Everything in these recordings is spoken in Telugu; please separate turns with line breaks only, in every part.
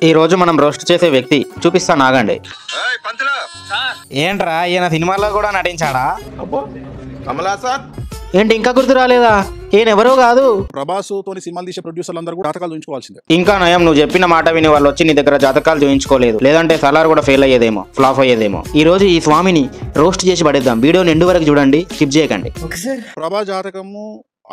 ఈ రోజు మనం రోస్ట్ చేసే వ్యక్తి చూపిస్తా నాగండి. ఏంట్రా ఈయన సినిమాల్లో కూడా నటించాడా? ఏంటి ఇంకా గుర్తు రాలేదా? ఈయనెవరో కాదు,
ప్రభాస్ తోని సినిమాలు తీసే ప్రొడ్యూసర్లు అందరూ కూడా జాతకాలు చూయించుకోవాల్సిందే.
ఇంకా నయం నువ్వు చెప్పిన మాట విని వాళ్ళు వచ్చి నీ దగ్గర జాతకాలు చూయించుకోలేదు, లేదంటే సలార్ కూడా ఫెయిల్ అయ్యేదేమో, ఫ్లాప్ అయ్యేదేమో. ఈ రోజు ఈ స్వామిని రోస్ట్ చేసి పడేద్దాం. వీడియోని ఎండు వరకు చూడండి, స్కిప్ చేయకండి.
ప్రభాస్ జాతకము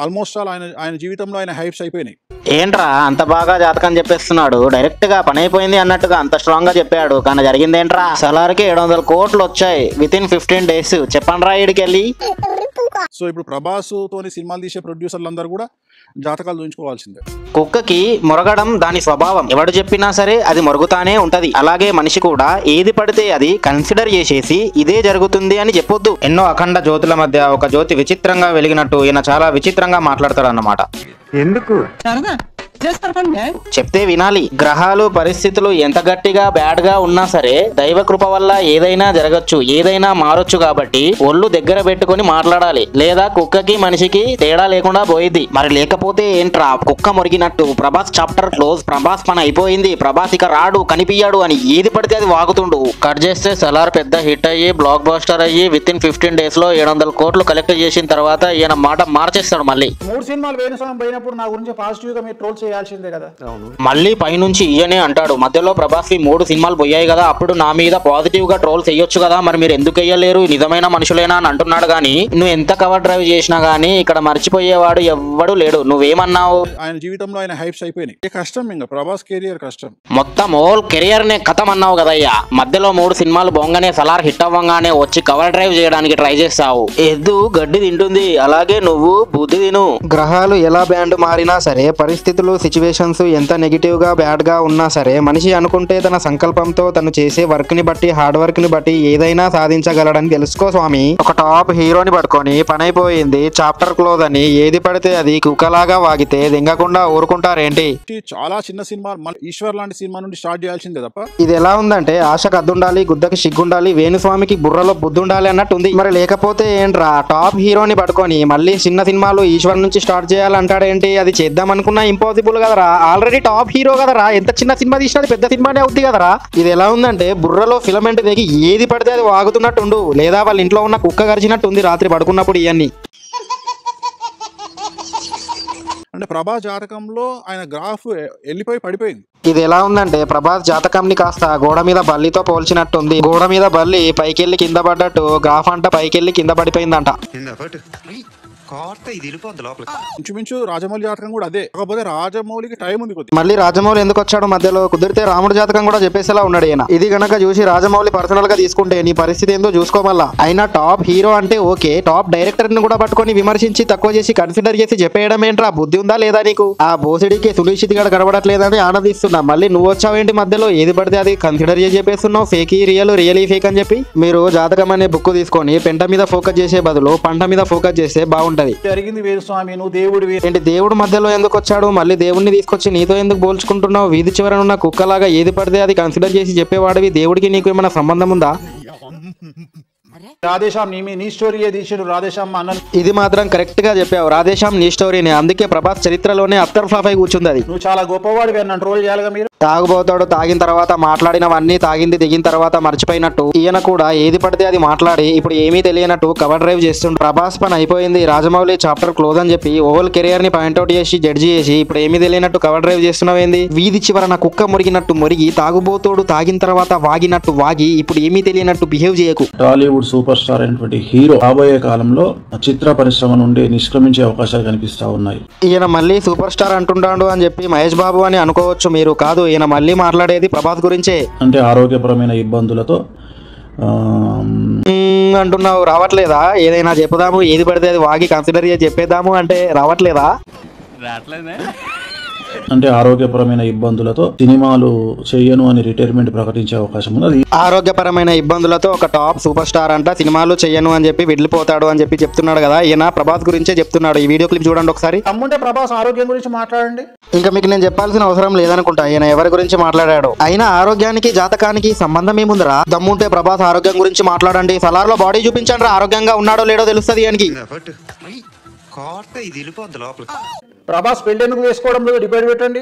ఆల్మోస్ట్ ఆల్ ఆయన జీవితంలో ఆయన హైప్స్ అయిపోయినాయి.
ఏంట్రా అంత బాగా జాతకం చెప్పేస్తున్నాడు, డైరెక్ట్ గా పని అయిపోయింది అన్నట్టుగా అంత స్ట్రాంగ్ గా చెప్పాడు. కానీ జరిగిందేంట్రా? సలార్కి 700 కోట్లు వచ్చాయి వితిన్ 15 days. చెప్పండి ఈడికి వెళ్ళి.
సో ఇప్పుడు ప్రభాస్ తోని సినిమాలు తీసే ప్రొడ్యూసర్లు అందరూ కూడా జాతకాలు చూయించుకోవాల్సిందే.
కుక్కకి మొరగడం దాని స్వభావం. ఎవడు చెప్పినా సరే అది మొరుగుతానే ఉంటది. అలాగే మనిషి కూడా ఏది పడితే అది కన్సిడర్ చేసేసి ఇదే జరుగుతుంది అని చెప్పొద్దు. ఎన్నో అఖండ జ్యోతుల మధ్య ఒక జ్యోతి విచిత్రంగా వెలిగినట్టు ఈయన చాలా విచిత్రంగా మాట్లాడతాడు అన్నమాట. ఎందుకు చెప్తే వినాలి. గ్రహాలు పరిస్థితులు ఎంత గట్టిగా బ్యాడ్ గా ఉన్నా సరే దైవ కృప వల్ల ఏదైనా జరగచ్చు, ఏదైనా మారొచ్చు. కాబట్టి ఒళ్ళు దగ్గర పెట్టుకుని మాట్లాడాలి, లేదా కుక్కకి మనిషికి తేడా లేకుండా పోయింది. మరి లేకపోతే ఏంట్రా కుక్క మొరిగినట్టు? ప్రభాస్ చాప్టర్ క్లోజ్, ప్రభాస్ పని అయిపోయింది, ప్రభాస్ ఇక రాడు కనిపించాడు అని ఏది పడితే అది వాగుతుండు. కట్ చేస్తే సలార్ పెద్ద హిట్ అయ్యి బ్లాక్ బస్టర్ అయ్యి వితిన్ 15 days లో 700 కోట్లు కలెక్ట్ చేసిన తర్వాత ఈయన మాట మార్చేస్తాడు. మళ్ళీ
3 సినిమాలు పోయినప్పుడు నా గురించి పాజిటివ్ గా మీరు ట్రోల్ చేయాల్సిందే కదా.
మళ్ళీ పైనుంచి ఈయనే అంటాడు, మధ్యలో ప్రభాస్ కి 3 సినిమాలు పోయాయి కదా, అప్పుడు నా మీద పాజిటివ్ గా ట్రోల్ చేయొచ్చు కదా, మరి మీరు ఎందుకు వేయలేరు, నిజమైన మనుషులేనా అని అంటున్నాడు. గానీ నువ్వు ఎంత కవర్ డ్రైవ్ చేసినా గానీ ఇక్కడ మర్చిపోయేవాడు ఎవ్వడు లేడు. నువ్వేమన్నావు?
ఆయన జీవితంలో ఆయన హైప్స్ అయిపోయినాయి. కష్టం, ఇంకా ప్రభాస్ కెరియర్ కష్టం.
మొత్తం హోల్ కెరియర్ నే కథం అన్నావు కదయ్యా. మధ్యలో 3 సినిమాలు బొంగనే సలార్ హిట్ అవ్వగానే వచ్చి కవర్ డ్రైవ్ చేయడానికి ట్రై చేస్తావు. ఎద్దు గడ్డి తింటుంది, అలాగే నువ్వు బుద్ధి తిను. గ్రహాలు ఎలా బ్యాండ్ మారినా సరే, పరిస్థితులు సిచ్యువేషన్స్ ఎంత నెగిటివ్ గా బ్యాడ్ గా ఉన్నా సరే, మనిషి అనుకుంటే తన సంకల్పంతో తను చేసే వర్క్ ని బట్టి, హార్డ్ వర్క్ ని బట్టి ఏదైనా సాధించగలడని తెలుసుకో స్వామి. ఒక టాప్ హీరోని పట్టుకొని పని అయిపోయింది, చాప్టర్ క్లోజ్ అని ఏది పడితే అది కుక్కలాగా వాగితే దింగకుండా ఊరుకుంటారేంటి?
చాలా చిన్న సినిమా, ఈశ్వర్ లాంటి సినిమా నుండి స్టార్ట్ చేయాల్సిందే తప్ప.
ఇది ఎలా ఉందంటే ఆశకు అద్దుండాలి, గుద్దకి సిగ్గుండాలి, వేణుస్వామికి బుర్రలో బుద్ధుండాలి అన్నట్టుంది. మరి లేకపోతే ఏంట్రా టాప్ హీరోని పట్టుకొని మళ్ళీ చిన్న సినిమాలు ఈశ్వర్ నుంచి స్టార్ట్ చేయాలంటాడేంటి? అది చేద్దాం అనుకున్నా ఇంపాసిబుల్ కదరా. ఆల్రెడీ టాప్ హీరో కదరా, ఎంత చిన్న సినిమా తీసినా పెద్ద సినిమానే అవుతుంది కదరా. ఇది ఎలా ఉందంటే బుర్రలో ఫిలమెంట్ దిగి ఏది పడితే అది వాగుతున్నట్టుండు, లేదా వాళ్ళ ఇంట్లో ఉన్న కుక్క గరిచినట్టుంది రాత్రి పడుకున్నప్పుడు. ఇవన్నీ
అంటే ప్రభాస్ జాతకంలో ఆయన గ్రాఫ్ వెళ్ళిపోయి పడిపోయింది.
ఇది ఎలా ఉందంటే ప్రభాస్ జాతకంని కాస్త గోడ మీద బల్లితో పోల్చినట్టుంది. గోడ మీద బల్లి పైకెళ్ళి కింద పడ్డట్టు గ్రాఫ్ అంట పైకెళ్ళి కింద పడిపోయిందంట.
ఇంచుమించు రాజమౌళి జాతకం కూడా అదే, కాకపోతే రాజమౌళికి టైం ఉంది కొద్ది.
మళ్ళీ రాజమౌళి ఎందుకు వచ్చాడు మధ్యలో? కుదిరితే రాముడు జాతకం కూడా చెప్పేసేలా ఉన్నాడు ఈయన. ఇది గనక చూసి రాజమౌళి పర్సనల్ గా తీసుకుంటే నీ పరిస్థితి ఏందో చూసుకోమల్లా. అయినా టాప్ హీరో అంటే ఓకే, టాప్ డైరెక్టర్ ని కూడా పట్టుకొని విమర్శించి తక్కువ చేసి కన్సిడర్ చేసి చెప్పేయడం ఏంట్రా? బుద్ధి ఉందా లేదా నీకు? ఆ బోసిడికి సునిశ్చిత్ గడ కనబడట్లేదని ఆనందిస్తున్నా, మళ్ళీ నువ్వు వచ్చావేంటి మధ్యలో? ఏది పడితే అది కన్సిడర్ చేసి చెప్పేస్తున్నావు, ఫేక్ రియలీ ఫేక్ అని చెప్పి. మీరు జాతకం అనే బుక్ తీసుకొని పెంట మీద ఫోకస్ చేసే బదులు పంట మీద ఫోకస్ చేస్తే బాగుంటది.
జరిగింది వేరు స్వామి, నువ్వు దేవుడు
ఏంటి? దేవుడు మధ్యలో ఎందుకు వచ్చాడు? మళ్ళీ దేవుడిని తీసుకొచ్చి నీతో ఎందుకు పోల్చుకుంటున్నావు? వీధి చివరన ఉన్న కుక్కలాగా ఏది పడితే అది కన్సిడర్ చేసి చెప్పేవాడివి. దేవుడికి నీకు ఏమైనా సంబంధం ఉందా?
రాధేశ్యామ్ నీ స్టోరీ తీసాడు రాధేశ్యామ్ అన్న.
ఇది మాత్రం కరెక్ట్ గా చెప్పావు, రాధేశ్యామ్ నీ స్టోరీనే. అందుకే ప్రభాస్ చరిత్రలోనే అత్తర్ ఫ్లాప్ అయి కూర్చుంది అది.
నువ్వు చాలా గొప్పవాడు, నన్ను ట్రోల్ చేయాలిగా మీరు.
తాగుబోతాడు, తాగిన తర్వాత మాట్లాడినవన్నీ తాగింది దిగిన తర్వాత మర్చిపోయినట్టు ఈయన కూడా ఏది పడితే అది మాట్లాడి ఇప్పుడు ఏమీ తెలియనట్టు కవర్ డ్రైవ్ చేస్తుండు. ప్రభాస్ పని అయిపోయింది, రాజమౌళి చాప్టర్ క్లోజ్ అని చెప్పి ఓవల్ కెరియర్ ని పాయింట్అవుట్ చేసి జడ్జి చేసి ఇప్పుడు ఏమీ తెలియనట్టు కవర్ డ్రైవ్ చేస్తున్నావేంది? వీధి చివరన కుక్క మురిగినట్టు మురిగి, తాగుబోతోడు తాగిన తర్వాత వాగినట్టు వాగి ఇప్పుడు ఏమీ తెలియనట్టు బిహేవ్ చేయకు.
టాలీవుడ్ సూపర్ స్టార్ అయినటువంటి హీరో రాబోయే కాలంలో చిత్ర పరిశ్రమ నుండి నిష్క్రమించే అవకాశాలు కనిపిస్తా ఉన్నాయి.
ఈయన మళ్ళీ సూపర్ స్టార్ అంటుంటాడు అని చెప్పి మహేష్ బాబు అని అనుకోవచ్చు మీరు, కాదు ఈయన మళ్ళీ మాట్లాడేది ప్రభాస్ గురించే.
అంటే ఆరోగ్యపరమైన ఇబ్బందులతో
అంటున్నావు, రావట్లేదా? ఏదైనా చెప్పుదాము, ఏది పడితే అది వాగి కన్సిడర్ చేసి చెప్పేద్దాము అంటే రావట్లేదా?
అంటే ఆరోగ్యపరమైన ఇబ్బందులతో సినిమాలు చేయను అని రిటైర్మెంట్ ప్రకటించే అవకాశం ఉంది.
ఆరోగ్యపరమైన ఇబ్బందులతో ఒక టాప్ సూపర్ స్టార్ అంట సినిమాలు చేయను అని చెప్పి వెళ్ళిపోతాడు అని చెప్పి చెప్తున్నాడు కదా. ఈయన ప్రభాస్ గురించే చెప్తున్నాడు. ఈ వీడియో క్లిప్ చూడండి ఒకసారి.
అమ్ముంటే ప్రభాస్ ఆరోగ్యం గురించి మాట్లాడండి.
ఇంకా మీకు నేను చెప్పాల్సిన అవసరం లేదనుకుంటా ఈయన ఎవరి గురించి మాట్లాడాడు. అయినా ఆరోగ్యానికి జాతకానికి సంబంధం ఏముందిరా? దమ్ముంటే ప్రభాస్ ఆరోగ్యం గురించి మాట్లాడండి. సలార్ లో బాడీ చూపించండి, ఆరోగ్యంగా ఉన్నాడో లేడో తెలుస్తుంది ఆయనకి.
ప్రభాస్ పెళ్లి ఎందుకు చేసుకోవడం లేదు డిబేట్ పెట్టండి.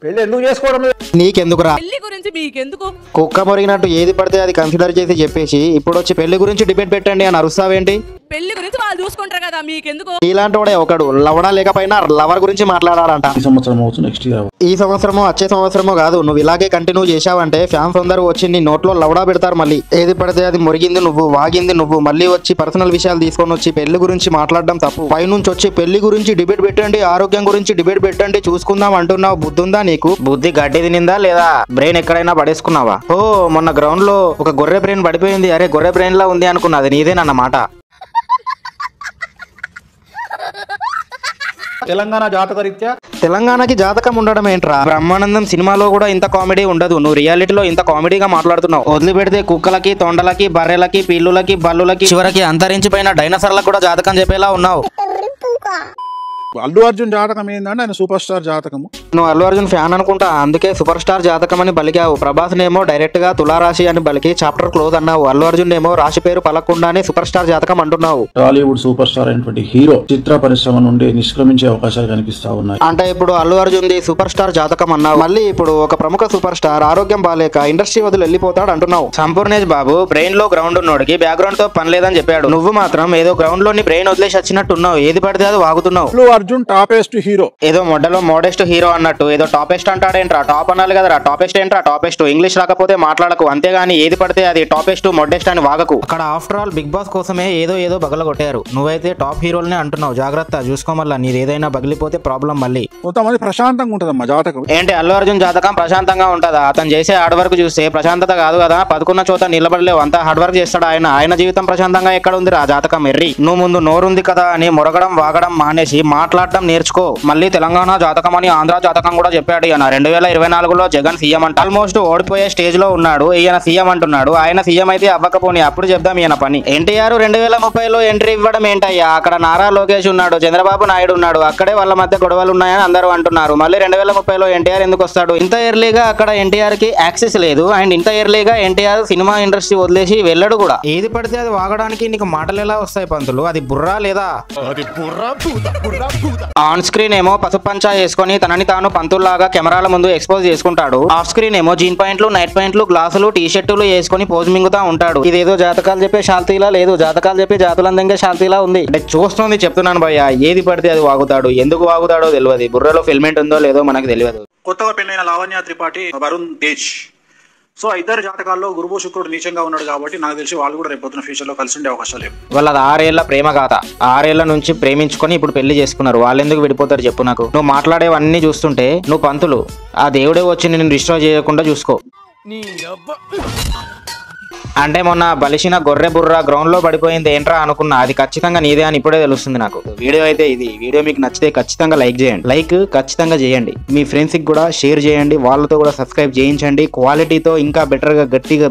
పెళ్లి ఎందుకు చేసుకోవడం లేదు?
నీకెందుకురా?
పెళ్లి గురించి మీకెందుకు?
కుక్క మొరిగినట్టు ఏది పడితే అది కన్సిడర్ చేసి చెప్పేసి ఇప్పుడు వచ్చి పెళ్లి గురించి డిబేట్ పెట్టండి అని అరుస్తావేంటి?
పెళ్లి గురించి వాళ్ళు చూసుకుంటారు కదా, మీకెందుకు?
ఇలాంటి వాడే ఒకడు లవడా లేకపోయినా లవర్ గురించి మాట్లాడాలంట.
ఈ సంవత్సరం అవచ్చు, నెక్స్ట్ ఇయర్
ఈ సంవత్సరమో వచ్చే సంవత్సరమో కాదు, నువ్వు ఇలాగే కంటిన్యూ చేశావంటే ఫ్యాన్స్ అందరూ వచ్చి నీ నోట్లో లవడా పెడతారు. మళ్ళీ ఏది పడితే అది మురిగింది నువ్వు, వాగింది నువ్వు, మళ్ళీ వచ్చి పర్సనల్ విషయాలు తీసుకొని వచ్చి పెళ్లి గురించి మాట్లాడడం తప్పు. పైనుంచి వచ్చి పెళ్లి గురించి డిబేట్ పెట్టండి, ఆరోగ్యం గురించి డిబేట్ పెట్టండి, చూసుకుందాం అంటున్నావు. బుద్ధి ఉందా నీకు? బుద్ధి గడ్డి తినిందా లేదా? బ్రెయిన్ ఎక్కడైనా పడేసుకున్నావా? ఓ మొన్న గ్రౌండ్ లో ఒక గొర్రె బ్రెయిన్ పడిపోయింది, అరే గొర్రె బ్రెయిన్ లా ఉంది అనుకున్నది నీదేనన్నమాట.
తెలంగాణ జాతక రీత్యా
తెలంగాణకి జాతకం ఉండడం ఏంట్రా? బ్రహ్మానందం సినిమాలో కూడా ఇంత కామెడీ ఉండదు, నువ్వు రియాలిటీలో ఇంత కామెడీగా మాట్లాడుతున్నావు. వదిలిపెడితే కుక్కలకి, తొండలకి, బర్రెలకి, పిల్లులకి, బల్లులకి, చివరికి అంతరించిపోయిన డైనోసార్లకు కూడా జాతకం చెప్పేలా ఉన్నావు.
అల్లు అర్జున్ జాతకం ఏంటంటే ఆయన సూపర్ స్టార్ జాతకము.
నువ్వు అల్లు అర్జున్ ఫ్యాన్ అనుకుంటా, అందుకే సూపర్ స్టార్ జాతకం అని పలికావు. ప్రభాస్ నేమో డైరెక్ట్ గా తులారాశి అని పలికి చాప్టర్ క్లోజ్ అన్నావు. అల్లు అర్జున్ నేమో రాశి పేరు పలకుండానే సూపర్ స్టార్ జాతకం అంటున్నావు.
టాలీవుడ్ సూపర్ స్టార్ అయినటువంటి హీరో చిత్ర పరిశ్రమ నుండి నిష్క్రమించే అవకాశాలు కనిపిస్తా ఉన్నాయి.
అంటే ఇప్పుడు Allu Arjun the super star జాతకం అన్నావు, మళ్ళీ ఇప్పుడు ఒక ప్రముఖ సూపర్ స్టార్ ఆరోగ్యం బాలేక ఇండస్ట్రీ వదిలి వెళ్ళిపోతాడు అంటున్నావు. సంపూర్ణేష్ బాబు బ్రెయిన్ లో గ్రౌండ్ ఉన్నోడికి బ్యాక్గ్రౌండ్ తో పని లేదని చెప్పాడు. నువ్వు మాత్రం ఏదో గ్రౌండ్ లోని బ్రెయిన్ వదిలేసి వచ్చినట్టున్నావు, ఏది పడితే అది వాగుతున్నావు.
అల్లు అర్జున్ టాపెస్ట్ హీరో,
ఏదో మొడ్డలో మోడెస్ట్ హీరో అన్నట్టు ఏదో టాపెస్ట్ అంటాడేంట్రా? టాప్ అనాలి కదరా, టాపెస్ట్ ఏంట్రా? టాపెస్ట్ ఇంగ్లీష్ రాకపోతే మాట్లాడకు, అంతేగాని ఏది పడితే అది టాపెస్ట్ మొడ్డెస్ట్ అని వాగకు. అక్కడ ఆఫ్టర్ ఆల్ బిగ్ బాస్ కోసమే ఏదో బగల కొట్టారు, నువ్వైతే టాప్ హీరోలనే అంటున్నావు. జాగ్రత్త చూసుకోమల్లా, నీది ఏదైనా బగిలిపోతే ప్రాబ్లం మళ్ళీ.
కొంతమంది ప్రశాంతంగా ఉంటుందమ్మా జాతకం.
ఏంటి అల్లు అర్జున్ జాతకం ప్రశాంతంగా ఉంటుందా? అతను చేసే హార్డ్ వర్క్ చూస్తే ప్రశాంతత కాదు కదా, పదుకున్న చోట నిలబడలేవు, అంతా హార్డ్ వర్క్ చేస్తాడు ఆయన జీవితం ప్రశాంతంగా ఎక్కడ ఉంది రా జాతకం? ఎర్రి, నువ్వు ముందు నోరుంది కదా అని మొరగడం వాగడం మానేసి మాట్లాడడం నేర్చుకో. మళ్ళీ తెలంగాణ జాతకం అని ఆంధ్ర జాతకం కూడా చెప్పాడు ఈయన. 2024లో జగన్ సీఎం అంట, ఆల్మోస్ట్ ఓడిపోయే స్టేజ్ లో ఉన్నాడు, ఈయన సీఎం అంటున్నాడు. ఆయన సీఎం అయితే అవ్వకపోని అప్పుడు చెప్దాం ఈయన పని. ఎన్టీఆర్ 2030లో ఎంట్రీ ఇవ్వడం ఏంటయ్యా? అక్కడ నారా లోకేష్ ఉన్నాడు, చంద్రబాబు నాయుడు ఉన్నాడు, అక్కడే వాళ్ళ మధ్య గొడవలు ఉన్నాయని అందరూ అంటున్నారు. మళ్ళీ 2030లో ఎన్టీఆర్ ఎందుకు వస్తాడు? ఇంత ఎర్లీగా అక్కడ ఎన్టీఆర్ కి యాక్సెస్ లేదు, అండ్ ఇంత ఎర్లీగా ఎన్టీఆర్ సినిమా ఇండస్ట్రీ వదిలేసి వెళ్ళడు కూడా. ఏది పడితే అది వాగడానికి నీకు మాటలు ఎలా వస్తాయి పంతులు? అది బుర్రా లేదా? ఆన్ స్క్రీన్ ఏమో పసుపు పంచా వేసుకొని తనని తాను పంతుల్లాగా కెమెరాల ముందు ఎక్స్పోజ్ చేసుకుంటాడు. ఆఫ్ స్క్రీన్ ఏమో జీన్ పాయింట్లు, నైట్ పాయింట్లు, గ్లాసులు, టీ షర్టులు వేసుకొని పోజ్ మింగుతా ఉంటాడు. ఇదేదో జాతకాలు చెప్పే శాల్తీలా లేదు, జాతకాలు చెప్పే జాతులందంగా శాల్తీలా ఉంది. అంటే చూస్తుంది చెప్తున్నాను భయ్య, ఏది పడితే అది వాగుతాడు. ఎందుకు వాగుతాడో తెలియదు, బుర్రలో ఫిల్మెంట్ ఉందో లేదో మనకు తెలియదు.
కొత్తగా పెళ్ళైన లావణ్య త్రిపాఠి, వరుణ్ తేజ్, సో ఇద్దరు జాతకాల్లో గురువు శుక్రుడు నీచంగా ఉన్నాడు కాబట్టి నాకు తెలిసి వాళ్ళు కూడా రేపు పొద్దున ఫ్యూచర్ లో కలిసి ఉండే అవకాశాలు లేవు.
వాళ్ళది 6 ఏళ్ల ప్రేమ గాథ, 6 ఏళ్ల నుంచి ప్రేమించుకొని ఇప్పుడు పెళ్లి చేసుకున్నారు. వాళ్ళు ఎందుకు విడిపోతారు చెప్పు నాకు? నువ్వు మాట్లాడేవన్నీ చూస్తుంటే నువ్వు పంతులు, ఆ దేవుడే వచ్చి నేను డిస్ట్రాయ్ చేయకుండా చూసుకో. అంటే మొన్న బలిసిన గొర్రె బుర్ర గ్రౌండ్ లో పడిపోయింది ఏంట్రా అనుకున్నా, అది ఖచ్చితంగా నీదే అని ఇప్పుడే తెలుస్తుంది నాకు. వీడియో అయితే ఇది. వీడియో మీకు నచ్చితే ఖచ్చితంగా లైక్ చేయండి, లైక్ ఖచ్చితంగా చేయండి. మీ ఫ్రెండ్స్ కి కూడా షేర్ చేయండి, వాళ్ళతో కూడా సబ్స్క్రైబ్ చేయించండి. క్వాలిటీతో ఇంకా బెటర్ గా గట్టిగా